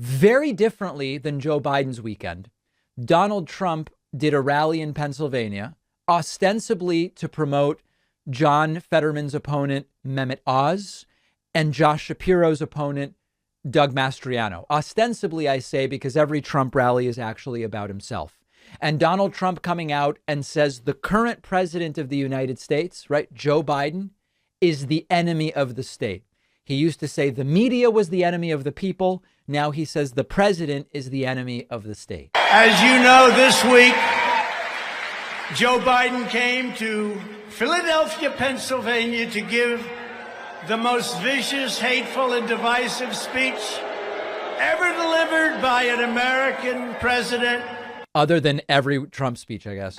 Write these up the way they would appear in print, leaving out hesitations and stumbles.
Very differently than Joe Biden's weekend, Donald Trump did a rally in Pennsylvania, ostensibly to promote John Fetterman's opponent, Mehmet Oz, and Josh Shapiro's opponent, Doug Mastriano. Ostensibly, I say, because every Trump rally is actually about himself. And Donald Trump coming out and says the current president of the United States, right, Joe Biden, is the enemy of the state. He used to say the media was the enemy of the people. Now he says the president is the enemy of the state. As you know, this week, Joe Biden came to Philadelphia, Pennsylvania to give the most vicious, hateful, and divisive speech ever delivered by an American president. Other than every Trump speech, I guess.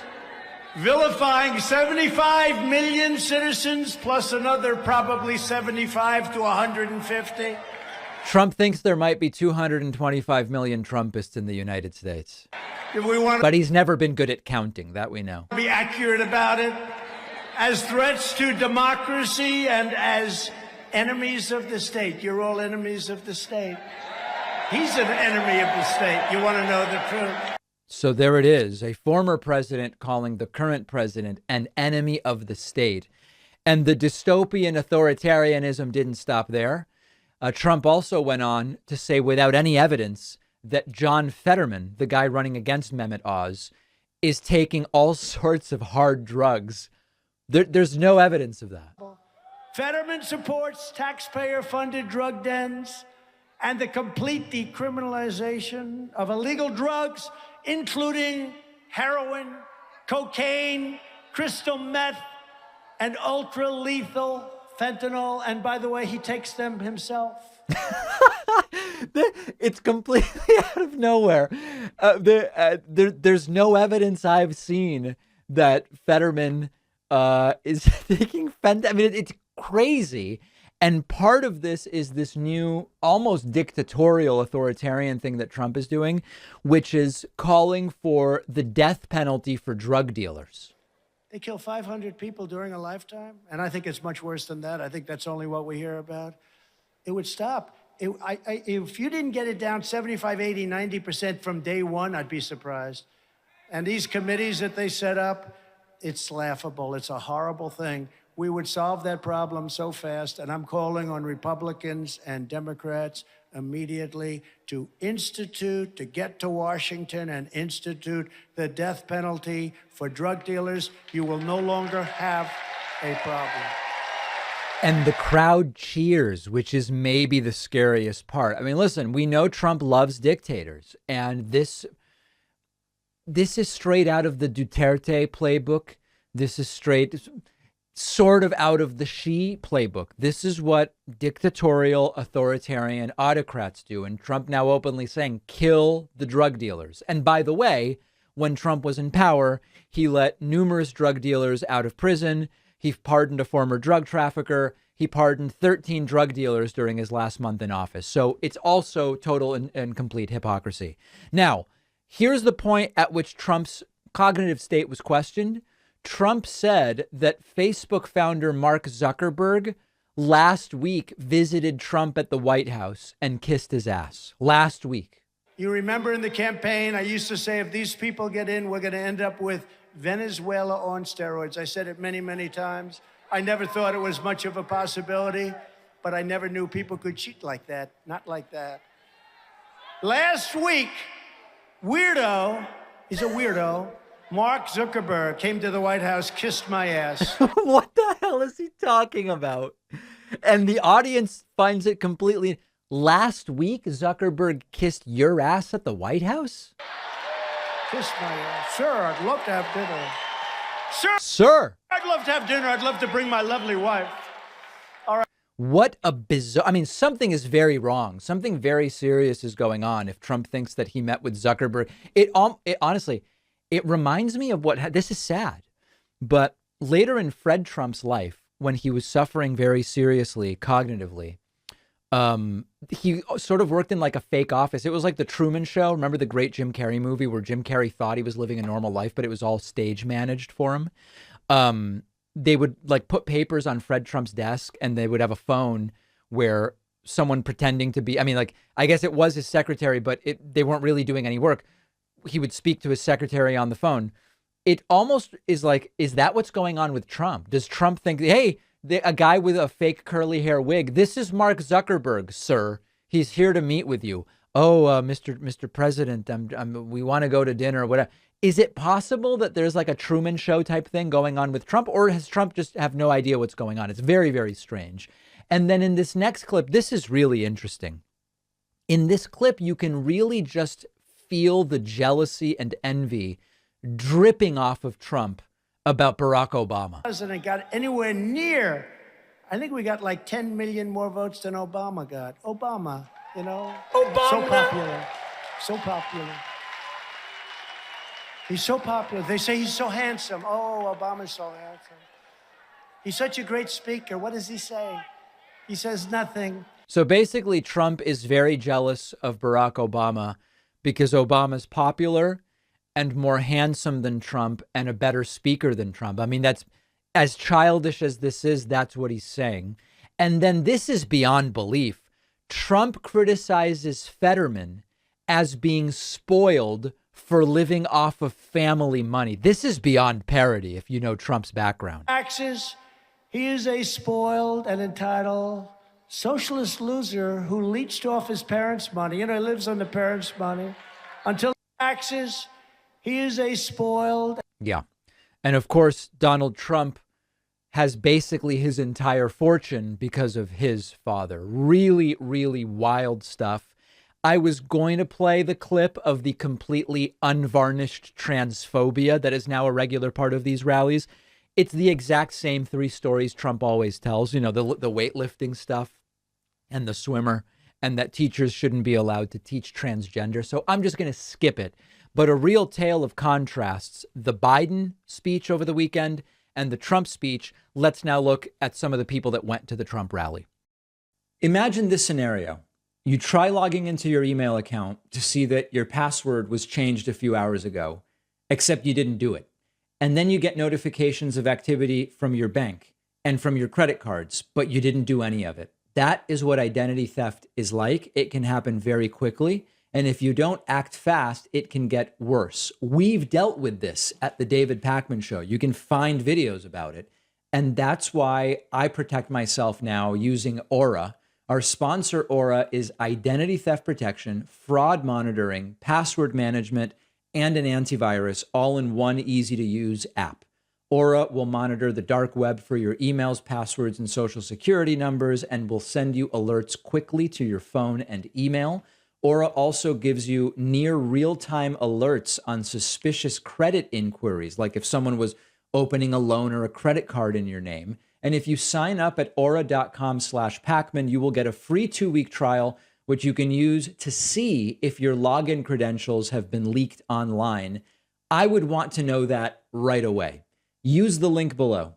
Vilifying 75 million citizens plus another probably 75 to 150. Trump thinks there might be 225 million Trumpists in the United States. But he's never been good at counting, that we know. Be accurate about it. As threats to democracy and as enemies of the state. You're all enemies of the state. He's an enemy of the state. You want to know the truth? So there it is, a former president calling the current president an enemy of the state. And the dystopian authoritarianism didn't stop there. Trump also went on to say without any evidence that John Fetterman, the guy running against Mehmet Oz, is taking all sorts of hard drugs. There's no evidence of that. Fetterman supports taxpayer-funded drug dens and the complete decriminalization of illegal drugs, including heroin, cocaine, crystal meth, and ultra-lethal fentanyl. And by the way, he takes them himself. It's completely out of nowhere. There's no evidence I've seen that Fetterman is taking fentanyl. I mean, it's crazy. And part of this is this new, almost dictatorial authoritarian thing that Trump is doing, which is calling for the death penalty for drug dealers. They kill 500 people during a lifetime. And I think it's much worse than that. I think that's only what we hear about. It would stop. If you didn't get it down 75, 80, 90% from day one, I'd be surprised. And these committees that they set up, it's laughable. It's a horrible thing. We would solve that problem so fast, and I'm calling on Republicans and Democrats immediately to get to Washington and institute the death penalty for drug dealers. You will no longer have a problem. And the crowd cheers, which is maybe the scariest part. I mean, listen, we know Trump loves dictators, and this is straight out of the Duterte playbook. This is sort of out of the Xi playbook. This is what dictatorial, authoritarian autocrats do. And Trump now openly saying, kill the drug dealers. And by the way, when Trump was in power, he let numerous drug dealers out of prison. He pardoned a former drug trafficker. He pardoned 13 drug dealers during his last month in office. So it's also total and complete hypocrisy. Now, here's the point at which Trump's cognitive state was questioned. Trump said that Facebook founder Mark Zuckerberg last week visited Trump at the White House and kissed his ass. Last week. You remember in the campaign, I used to say, if these people get in, we're going to end up with Venezuela on steroids. I said it many, many times. I never thought it was much of a possibility, but I never knew people could cheat like that. Not like that. Last week, he's a weirdo, Mark Zuckerberg came to the White House, kissed my ass. What the hell is he talking about? And the audience finds it completely. Last week, Zuckerberg kissed your ass at the White House? Kissed my ass. Sure, I'd love to have dinner. Sir. I'd love to have dinner. I'd love to bring my lovely wife. All right. What a bizarre. I mean, something is very wrong. Something very serious is going on if Trump thinks that he met with Zuckerberg. It honestly, it reminds me of this is sad, but later in Fred Trump's life, when he was suffering very seriously cognitively, he sort of worked in like a fake office. It was like the Truman Show. Remember the great Jim Carrey movie where Jim Carrey thought he was living a normal life, but it was all stage managed for him. They would like put papers on Fred Trump's desk and they would have a phone where someone pretending to be, I mean, like, I guess it was his secretary, but they weren't really doing any work. He would speak to his secretary on the phone. It almost is like, is that what's going on with Trump? Does Trump think, hey, a guy with a fake curly hair wig, this is Mark Zuckerberg, sir. He's here to meet with you. Oh, Mr. President, we want to go to dinner or whatever. Is it possible that there's like a Truman Show type thing going on with Trump, or has Trump just have no idea what's going on? It's very, very strange. And then in this next clip, this is really interesting. In this clip, you can really just feel the jealousy and envy dripping off of Trump about Barack Obama. President got anywhere near, I think we got like 10 million more votes than Obama got. Obama, you know? Obama. So popular. So popular. He's so popular. They say he's so handsome. Oh, Obama's so handsome. He's such a great speaker. What does he say? He says nothing. So basically, Trump is very jealous of Barack Obama because Obama's popular and more handsome than Trump and a better speaker than Trump. I mean, that's as childish as this is. That's what he's saying. And then this is beyond belief. Trump criticizes Fetterman as being spoiled for living off of family money. This is beyond parody if you know Trump's background. Taxes. He is a spoiled and entitled socialist loser who leached off his parents' money. You know, he lives on the parents' money. Until taxes, he is a spoiled. Yeah. And of course, Donald Trump has basically his entire fortune because of his father. Really, really wild stuff. I was going to play the clip of the completely unvarnished transphobia that is now a regular part of these rallies. It's the exact same three stories Trump always tells, you know, the weightlifting stuff and the swimmer, and that teachers shouldn't be allowed to teach transgender. So I'm just going to skip it. But a real tale of contrasts, the Biden speech over the weekend and the Trump speech. Let's now look at some of the people that went to the Trump rally. Imagine this scenario. You try logging into your email account to see that your password was changed a few hours ago, except you didn't do it. And then you get notifications of activity from your bank and from your credit cards, but you didn't do any of it. That is what identity theft is like. It can happen very quickly. And if you don't act fast, it can get worse. We've dealt with this at the David Pakman Show. You can find videos about it. And that's why I protect myself now using Aura. Our sponsor, Aura, is identity theft protection, fraud monitoring, password management, and an antivirus all in one easy-to-use app. Aura will monitor the dark web for your emails, passwords, and social security numbers, and will send you alerts quickly to your phone and email. Aura also gives you near real-time alerts on suspicious credit inquiries, like if someone was opening a loan or a credit card in your name. And if you sign up at aura.com/Pacman, you will get a free 2-week trial, which you can use to see if your login credentials have been leaked online. I would want to know that right away. Use the link below.